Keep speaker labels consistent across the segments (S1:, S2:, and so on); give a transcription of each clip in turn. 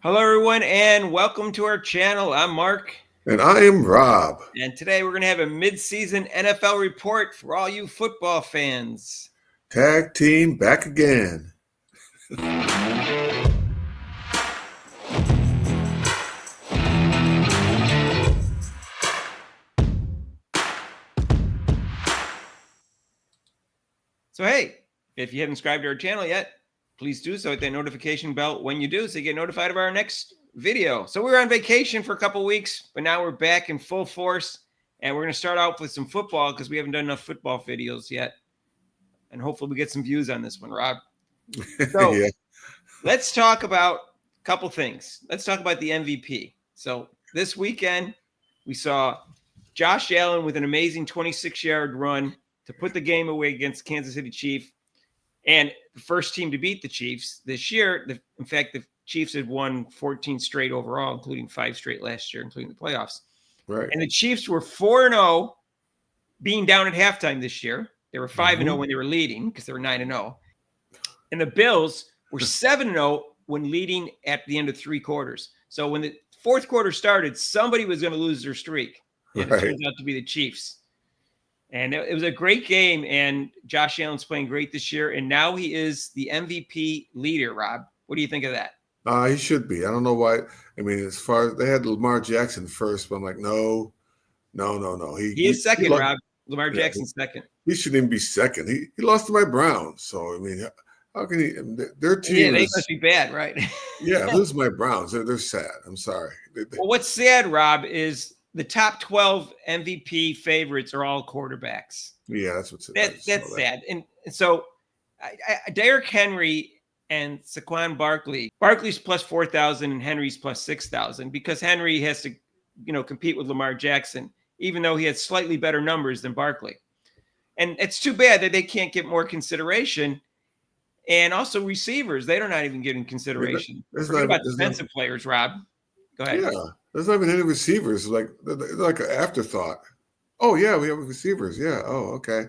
S1: Hello, everyone, and welcome to our channel. I'm Mark,
S2: And I am Rob.
S1: and today we're going to have a mid-season NFL report for all you football fans.
S2: Tag team back again.
S1: So, hey, if you haven't subscribed to our channel yet, please do so. Hit that notification bell when you do so you get notified of our next video. So, we were on vacation for a couple weeks, but now we're back in full force, and we're going to start out with some football because we haven't done enough football videos yet. And hopefully, we get some views on this one, Rob. So,
S2: Yeah.
S1: let's talk about a couple things. Let's talk about the MVP. So this weekend, we saw Josh Allen with an amazing 26-yard run to put the game away against Kansas City Chiefs, and the first team to beat the Chiefs this year. In fact, the Chiefs had won 14 straight overall, including 5 straight last year, including the playoffs.
S2: Right.
S1: And the Chiefs were 4-0, being down at halftime this year. They were 5-0 when they were leading because they were 9-0. And the Bills were 7-0 when leading at the end of 3 quarters. So when the fourth quarter started, somebody was going to lose their streak. And it turns out to be the Chiefs. And it was a great game. And Josh Allen's playing great this year. And now he is the MVP leader, Rob. What do you think of that?
S2: He should be. I don't know why. I mean, as far as they had Lamar Jackson first, but I'm like, no.
S1: He is second, Rob. Lamar Jackson's second.
S2: He shouldn't even be second. He lost to my Browns. So, I mean, how can he? Their team
S1: Yeah, they must be bad, right?
S2: Yeah, lose my Browns. They're sad. I'm sorry.
S1: Well, what's sad, Rob, is the top 12 MVP favorites are all quarterbacks.
S2: Yeah, that's what's
S1: that's sad. And so Derrick Henry and Saquon Barkley. Barkley's plus 4,000 and Henry's plus 6,000 because Henry has to, compete with Lamar Jackson, even though he had slightly better numbers than Barkley. And it's too bad that they can't get more consideration. And also receivers, they're not even getting consideration. Forget about defensive players, Rob. Go ahead.
S2: Yeah, there's not even any receivers. They're like an afterthought. Oh yeah, we have receivers. Yeah. Oh, okay.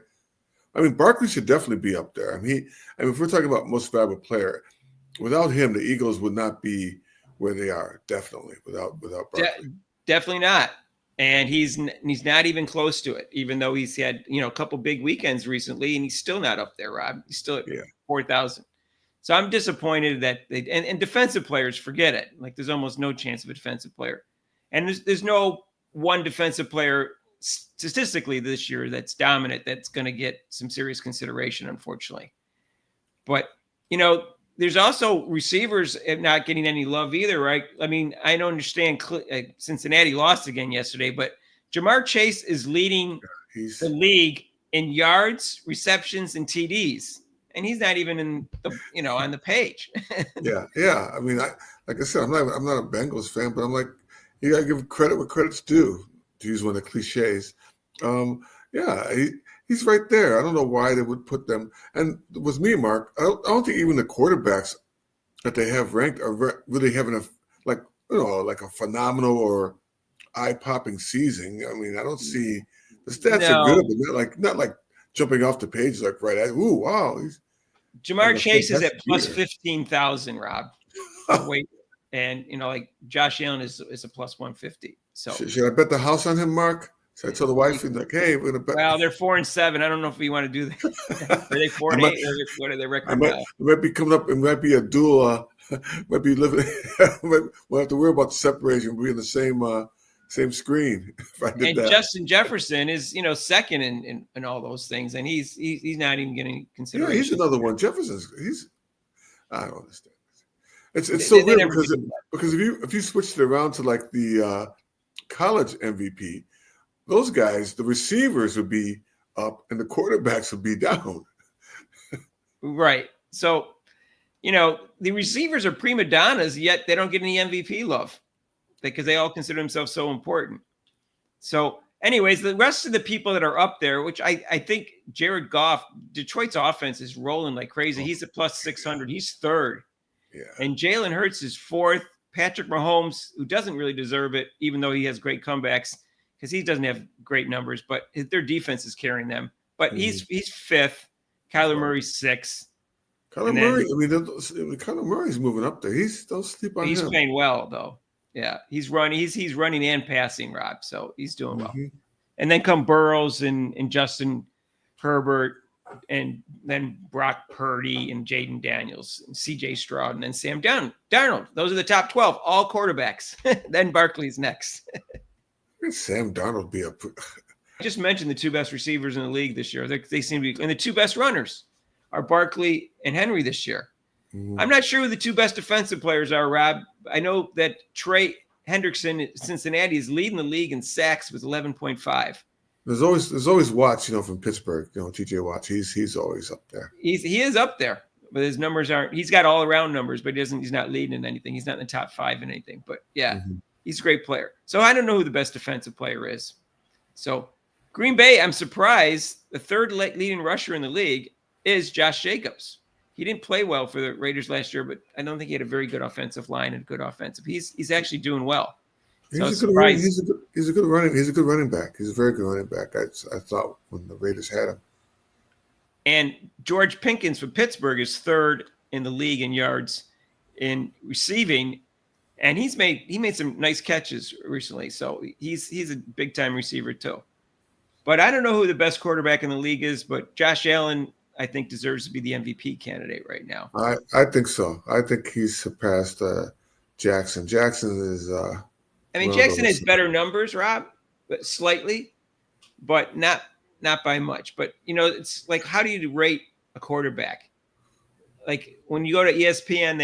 S2: I mean, Barkley should definitely be up there. I mean, if we're talking about most valuable player, without him, the Eagles would not be where they are. Definitely without Barkley.
S1: Definitely not. And he's not even close to it, even though he's had a couple big weekends recently, and he's still not up there, Rob. He's still at 4,000. So I'm disappointed that and defensive players, forget it. Like there's almost no chance of a defensive player, and there's no one defensive player statistically this year that's dominant that's going to get some serious consideration, unfortunately. But there's also receivers not getting any love either, right? I mean, I don't understand. Cincinnati lost again yesterday, but Jamar Chase is leading the league in yards, receptions, and TDs, and he's not even in the on the page.
S2: yeah. I mean, like I said, I'm not a Bengals fan, but I'm like, you gotta give credit where credit's due, to use one of the cliches. He's right there. I don't know why they would put them. And with me, Mark, I don't think even the quarterbacks that they have ranked are really having like a phenomenal or eye-popping season. I mean, I don't see the stats are good, but not like jumping off the page like right at. Ooh, wow!
S1: Jamar Chase is at plus 15,000, Rob. Wait, and like Josh Allen is a plus 150. So
S2: should I bet the house on him, Mark? So I told the wife, like, hey, we're gonna bet.
S1: Well, they're 4-7. I don't know if we want to do that. Are they 4-8? What are their record now?
S2: It might be coming up. It might be a dual. Might be living. We'll have to worry about the separation. We'll be in the same screen. If I did that.
S1: Justin Jefferson is second in all those things, and he's not even getting consideration.
S2: Yeah, he's another one. Jefferson's. I don't understand. It's so weird because if you switched it around to like the college MVP. Those guys, the receivers would be up and the quarterbacks would be down.
S1: Right. So, the receivers are prima donnas, yet they don't get any MVP love because they all consider themselves so important. So, anyways, the rest of the people that are up there, which I think Jared Goff, Detroit's offense is rolling like crazy. He's at plus 600. He's third.
S2: Yeah.
S1: And Jalen Hurts is fourth. Patrick Mahomes, who doesn't really deserve it, even though he has great comebacks, because he doesn't have great numbers, but their defense is carrying them. But he's fifth. Kyler Murray's sixth.
S2: Kyler Murray. Kyler Murray's moving up there. Don't sleep on him.
S1: He's playing well though. Yeah, he's running. He's running and passing, Rob. So he's doing well. And then come Burrows and Justin Herbert, and then Brock Purdy and Jaden Daniels and C.J. Stroud, and then Sam Darnold. Those are the top 12, all quarterbacks. Then Barkley's next.
S2: Sam Darnold be up.
S1: I just mentioned the two best receivers in the league this year. They seem to be, and the two best runners are Barkley and Henry this year. I'm not sure who the two best defensive players are, Rob. I know that Trey Hendrickson at Cincinnati is leading the league in sacks with 11.5.
S2: There's always Watts, from Pittsburgh. T.J. Watts. He's always up there.
S1: He is up there, but his numbers aren't. He's got all around numbers, but he's not leading in anything. He's not in the top 5 in anything. But yeah, he's a great player. So I don't know who the best defensive player is. So Green Bay, I'm surprised. The third leading rusher in the league is Josh Jacobs. He didn't play well for the Raiders last year, but I don't think he had a very good offensive line and good offensive. He's actually doing well. So
S2: he's a good running back. He's a very good running back. I thought when the Raiders had him.
S1: And George Pickens from Pittsburgh is third in the league in yards in receiving, and he made some nice catches recently. So he's a big time receiver too. But I don't know who the best quarterback in the league is, but Josh Allen, I think, deserves to be the MVP candidate right now.
S2: I think so. I think he's surpassed Jackson. Jackson is.
S1: Jackson has better numbers, Rob, but slightly, but not by much. But it's like, how do you rate a quarterback? Like when you go to ESPN,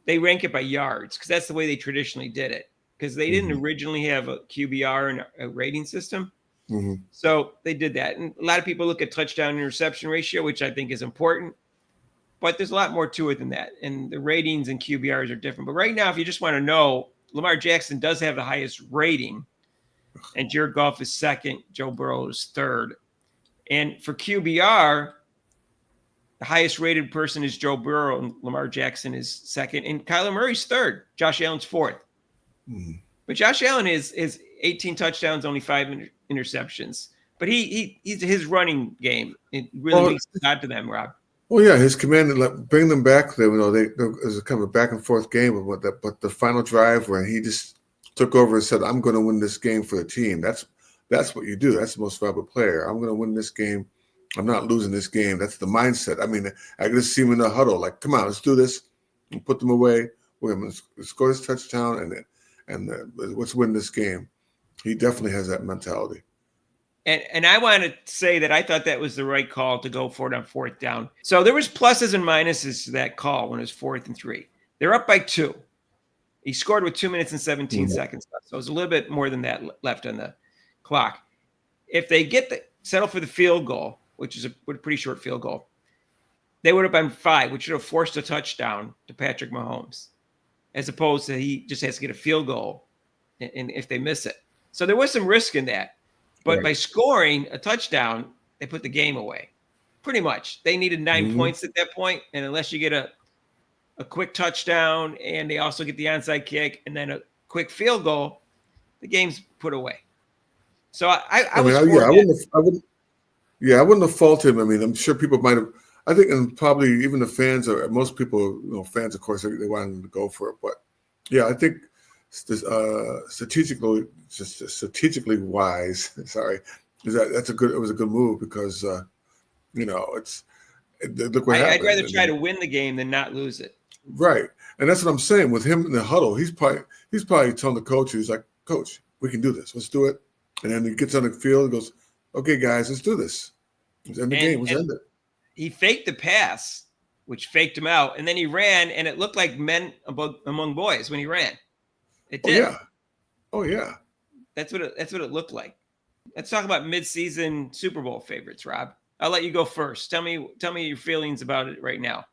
S1: they rank it by yards because that's the way they traditionally did it. Because they didn't originally have a QBR and a rating system. So they did that. And a lot of people look at touchdown interception ratio, which I think is important, but there's a lot more to it than that. And the ratings and QBRs are different. But right now, if you just want to know, Lamar Jackson does have the highest rating, and Jared Goff is second, Joe Burrow is third. And for QBR, the highest rated person is Joe Burrow, and Lamar Jackson is second, and Kyler Murray's third. Josh Allen's fourth. But Josh Allen is 18 touchdowns, only 5 interceptions. But his running game, it really means a lot to them, Rob.
S2: Well, yeah, his command, bring them back there. It was a kind of a back and forth game, but the final drive when he just took over and said, "I'm going to win this game for the team." That's what you do. That's the most valuable player. I'm going to win this game. I'm not losing this game. That's the mindset. I just see him in the huddle, like, "Come on, let's do this," and put them away. We're going to score this touchdown and let's win this game. He definitely has that mentality.
S1: And I want to say that I thought that was the right call to go for it on fourth down. So there was pluses and minuses to that call when it was 4th and 3. They're up by 2. He scored with 2 minutes and 17 seconds left. So it was a little bit more than that left on the clock. If they settle for the field goal, which is a pretty short field goal, they would have been 5, which would have forced a touchdown to Patrick Mahomes, as opposed to he just has to get a field goal and if they miss it. So there was some risk in that. But by scoring a touchdown, they put the game away. Pretty much. They needed 9 points at that point, and unless you get a quick touchdown and they also get the onside kick and then a quick field goal, the game's put away. So I wouldn't have faulted him. I'm sure people might have. I think, and probably even the fans or most people, fans, of course, they wanted him to go for it. But yeah, I think strategically wise, it was a good move because look what happened. I'd rather try to win the game than not lose it.
S2: Right, and that's what I'm saying. With him in the huddle, he's probably telling the coach, he's like, "Coach, we can do this. Let's do it." And then he gets on the field and goes, "Okay, guys, let's do this. Let's end the game. Let's end it." He
S1: faked the pass, which faked him out, and then he ran, and it looked like men among boys when he ran. It did.
S2: Oh yeah.
S1: That's what it looked like. Let's talk about mid-season Super Bowl favorites, Rob. I'll let you go first. Tell me your feelings about it right now.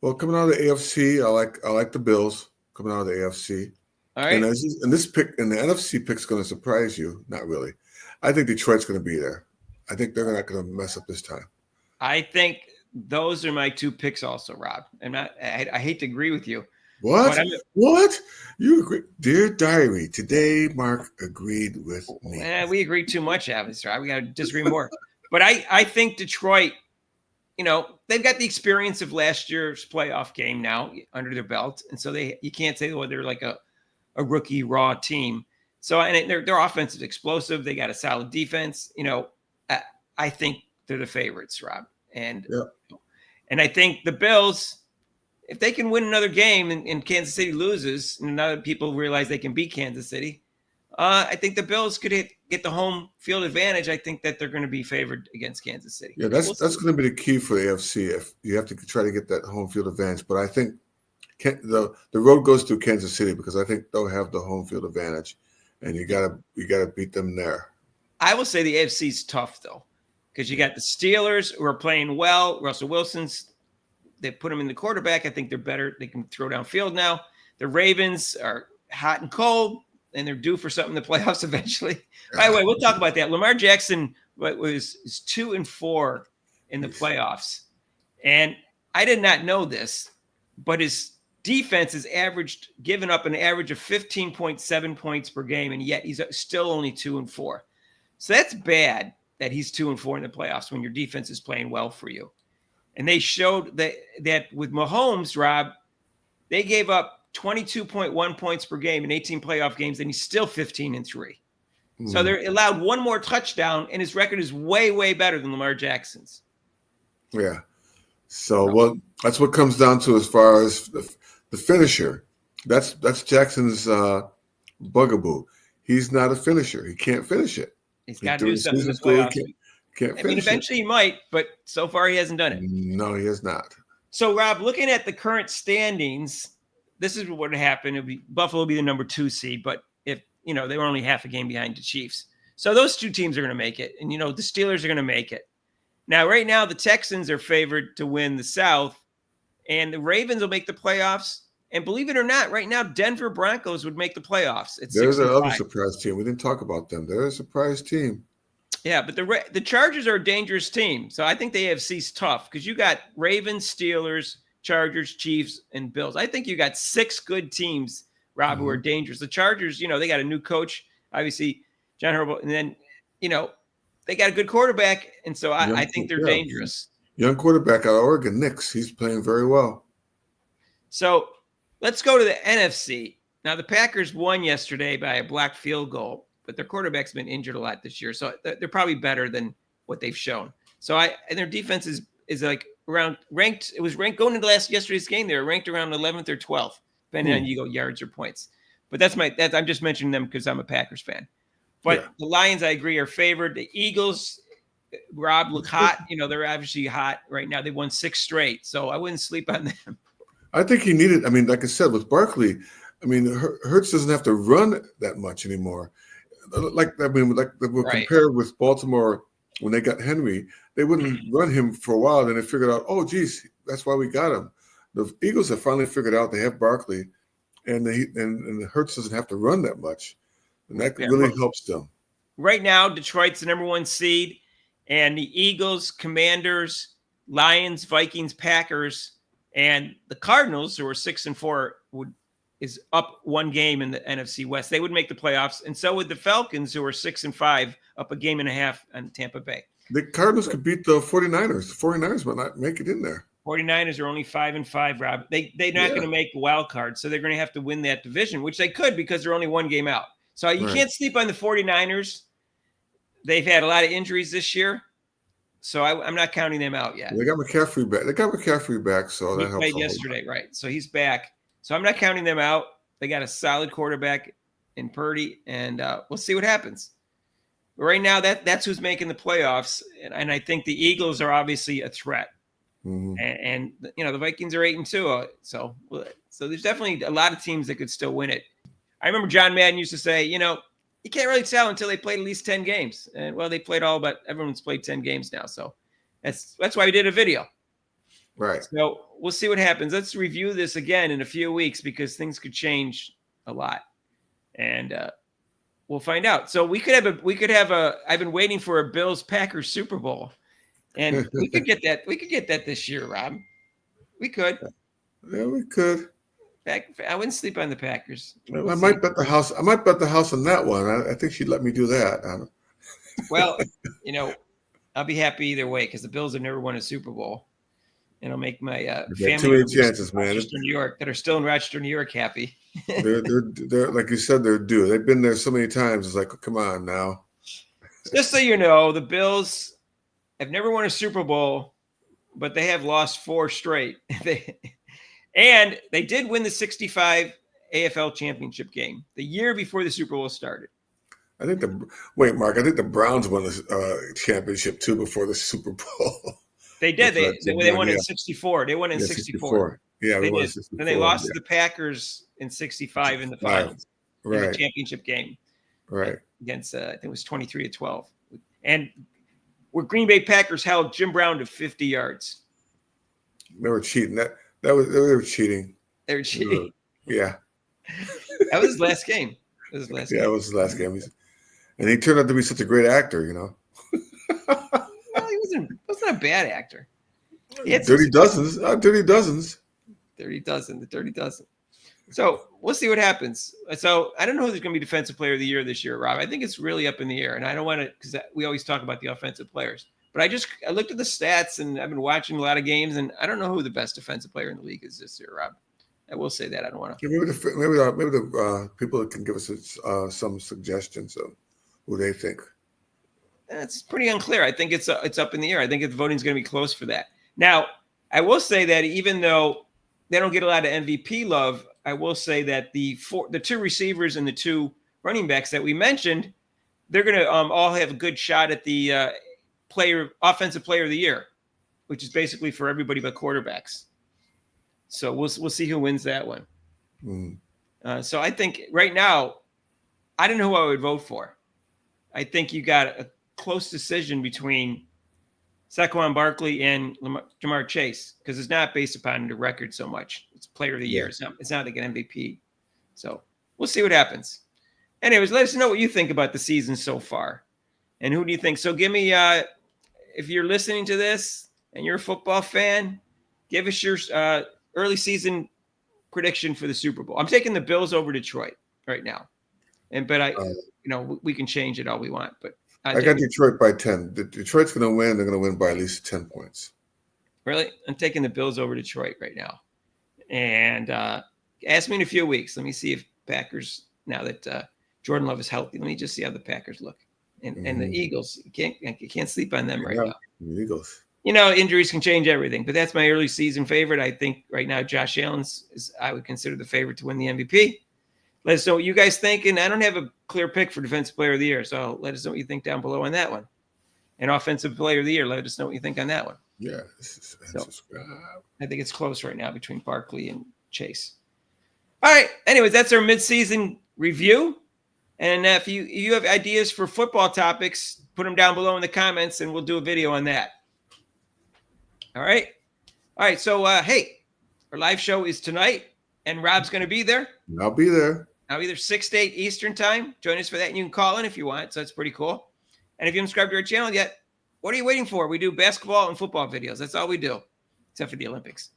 S2: Well, coming out of the AFC, I like the Bills coming out of the AFC.
S1: All right.
S2: And this pick and the NFC pick's going to surprise you. Not really. I think Detroit's going to be there. I think they're not going to mess up this time.
S1: I think those are my 2 picks also, Rob. I hate to agree with you.
S2: What? You agree? Dear Diary, today Mark agreed with me.
S1: We agreed too much, obviously. We got to disagree more. But I think Detroit, they've got the experience of last year's playoff game now under their belt. And so you can't say, well, they're like a rookie raw team. So, and their offense is explosive. They got a solid defense. I think they're the favorites, Rob. And I think the Bills, if they can win another game and Kansas City loses, and now that people realize they can beat Kansas City, I think the Bills could get the home field advantage. I think that they're going to be favored against Kansas City.
S2: Yeah, that's going to be the key for the AFC. If you have to try to get that home field advantage, but I think the road goes through Kansas City because I think they'll have the home field advantage, and you gotta beat them there.
S1: I will say the AFC is tough though, because you got the Steelers who are playing well. Russell Wilson's, they put him in the quarterback. I think they're better. They can throw downfield now. The Ravens are hot and cold, and they're due for something in the playoffs eventually. By the way, we'll talk about that. Lamar Jackson is 2-4 in the playoffs, and I did not know this, but his defense has given up an average of 15.7 points per game, and yet he's still only 2-4. So that's bad that he's 2-4 in the playoffs when your defense is playing well for you. And they showed that with Mahomes, Rob, they gave up 22.1 points per game in 18 playoff games, and he's still 15-3. So they're allowed one more touchdown, and his record is way, way better than Lamar Jackson's.
S2: Yeah. So that's what comes down to as far as the finisher. That's Jackson's bugaboo. He's not a finisher. He can't finish it.
S1: He's got to do something in the playoffs.
S2: Can't finish
S1: eventually he might, but so far he hasn't done it.
S2: No, he has not.
S1: So, Rob, looking at the current standings, this is what would happen. Buffalo will be the number 2 seed, but if they were only half a game behind the Chiefs. So those two teams are going to make it, and the Steelers are going to make it. Now, right now, the Texans are favored to win the South, and the Ravens will make the playoffs. And believe it or not, right now, Denver Broncos would make the playoffs.
S2: There's another surprise team. We didn't talk about them. They're a surprise team.
S1: Yeah, but the Chargers are a dangerous team. So I think the AFC's tough because you got Ravens, Steelers, Chargers, Chiefs, and Bills. I think you got 6 good teams, Rob, who are dangerous. The Chargers, they got a new coach, obviously, John Harbaugh, and then, they got a good quarterback, and so I think they're dangerous.
S2: Young quarterback out of Oregon, Nix. He's playing very well.
S1: So let's go to the NFC. Now, the Packers won yesterday by a blocked field goal, but their quarterback's been injured a lot this year, so they're probably better than what they've shown. So and their defense is like around ranked. It was ranked going into yesterday's game. They were ranked around 11th or 12th, depending on you go yards or points. But I'm just mentioning them because I'm a Packers fan. But the Lions, I agree, are favored. The Eagles, Rob, look hot. They're obviously hot right now. They won 6 straight, so I wouldn't sleep on them.
S2: I think he needed. I mean, like I said, with Barkley, Hurts doesn't have to run that much anymore. We'll compare with Baltimore when they got Henry. They wouldn't run him for a while, then they figured out, oh, geez, that's why we got him. The Eagles have finally figured out they have Barkley, and Hurts doesn't have to run that much, and that really helps them.
S1: Right now, Detroit's the number 1 seed, and the Eagles, Commanders, Lions, Vikings, Packers, and the Cardinals, who are 6-4, is up 1 game in the NFC West. They would make the playoffs, and so would the Falcons, who are 6-5, up a game and a half on Tampa Bay.
S2: The Cardinals could beat the 49ers. The 49ers might not make it in there.
S1: 49ers are only 5-5, Rob. They're not going to make a wild card, so they're going to have to win that division, which they could because they're only 1 game out. So you can't sleep on the 49ers. They've had a lot of injuries this year, so I'm not counting them out yet.
S2: They got McCaffrey back. So that helps.
S1: He played yesterday, right? So he's back. So I'm not counting them out. They got a solid quarterback in Purdy, and we'll see what happens. But right now, that's who's making the playoffs, and I think the Eagles are obviously a threat. Mm-hmm. And the Vikings are 8-2, so there's definitely a lot of teams that could still win it. I remember John Madden used to say, you can't really tell until they played at least 10 games. And well, they played but everyone's played 10 games now, so that's why we did a video.
S2: Right.
S1: So we'll see what happens. Let's review this again in a few weeks because things could change a lot, and we'll find out. So we could have I've been waiting for a Bills Packers Super Bowl, and we could get that. We could get that this year, Rob. We could.
S2: Yeah, we could.
S1: I wouldn't sleep on the Packers.
S2: I might bet the house. I might bet the house on that one. I think she'd let me do that.
S1: Well, I'll be happy either way because the Bills have never won a Super Bowl. and it'll make my
S2: Too
S1: family
S2: many
S1: members
S2: chances,
S1: in
S2: man.
S1: Rochester, New York, that are still in Rochester, New York, happy.
S2: they're like you said, they're due. They've been there so many times. It's like, come on now.
S1: Just so you know, the Bills have never won a Super Bowl, but they have lost 4 straight. And they did win the 65 AFL championship game the year before the Super Bowl started.
S2: I think Mark. I think the Browns won the championship too before the Super Bowl.
S1: They did. They won in 64. They won in 64.
S2: Yeah,
S1: they
S2: won
S1: did.
S2: 64.
S1: Then they lost to the Packers in 65 in the finals, in the championship game.
S2: Right.
S1: Against, I think it was 23-12. And where Green Bay Packers held Jim Brown to 50 yards.
S2: They were cheating. They were cheating.
S1: They were cheating.
S2: Yeah.
S1: That was his last game. It was his last game. And he turned out to be such a great actor, you know. Well, he wasn't a bad actor.
S2: Dirty Dozens. Dirty Dozens.
S1: The Dirty Dozen. So we'll see what happens. So I don't know who's going to be Defensive Player of the Year this year, Rob. I think it's really up in the air. And I don't want to, because we always talk about the offensive players. But I looked at the stats, and I've been watching a lot of games, and I don't know who the best defensive player in the league is this year, Rob. I will say that. I don't want to.
S2: Maybe the people can give us some suggestions of who they think.
S1: It's pretty unclear. I think it's up in the air. I think the voting's going to be close for that. Now, I will say that even though they don't get a lot of MVP love, I will say that the 2 receivers and the 2 running backs that we mentioned, they're going to all have a good shot at the offensive player of the year, which is basically for everybody but quarterbacks. So we'll see who wins that one. So I think right now, I don't know who I would vote for. I think you got a close decision between Saquon Barkley and Jamar Chase, because it's not based upon the record so much. It's player of the year. It's not like an MVP. So we'll see what happens. Anyways, let us know what you think about the season so far. And who do you think? So give me, if you're listening to this and you're a football fan, give us your early season prediction for the Super Bowl. I'm taking the Bills over Detroit right now. But we can change it all we want. But
S2: I got Detroit by 10. Detroit's going to win. They're going to win by at least 10 points.
S1: Really? I'm taking the Bills over Detroit right now. And ask me in a few weeks. Let me see if Packers, now that Jordan Love is healthy, let me just see how the Packers look. And the Eagles, you can't sleep on them right now.
S2: The Eagles.
S1: Injuries can change everything, but that's my early season favorite. I think right now Josh Allen's I would consider the favorite to win the MVP. Let us know what you guys think. And I don't have a clear pick for Defensive Player of the Year, so let us know what you think down below on that one. And Offensive Player of the Year, let us know what you think on that one.
S2: Yeah.
S1: I think it's close right now between Barkley and Chase. All right. Anyways, that's our midseason review. And if you have ideas for football topics, put them down below in the comments, and we'll do a video on that. All right. So, hey, our live show is tonight, and Rob's going to be there.
S2: I'll be there.
S1: I'll be there 6 to 8 Eastern time. Join us for that, and you can call in if you want. So that's pretty cool. And if you haven't subscribed to our channel yet, what are you waiting for? We do basketball and football videos. That's all we do, except for the Olympics.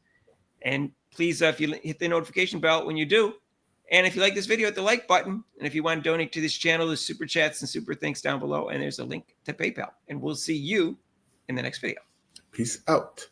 S1: And please, if you hit the notification bell when you do, and if you like this video, hit the like button. And if you want to donate to this channel, there's super chats and super thanks down below. And there's a link to PayPal. And we'll see you in the next video.
S2: Peace out.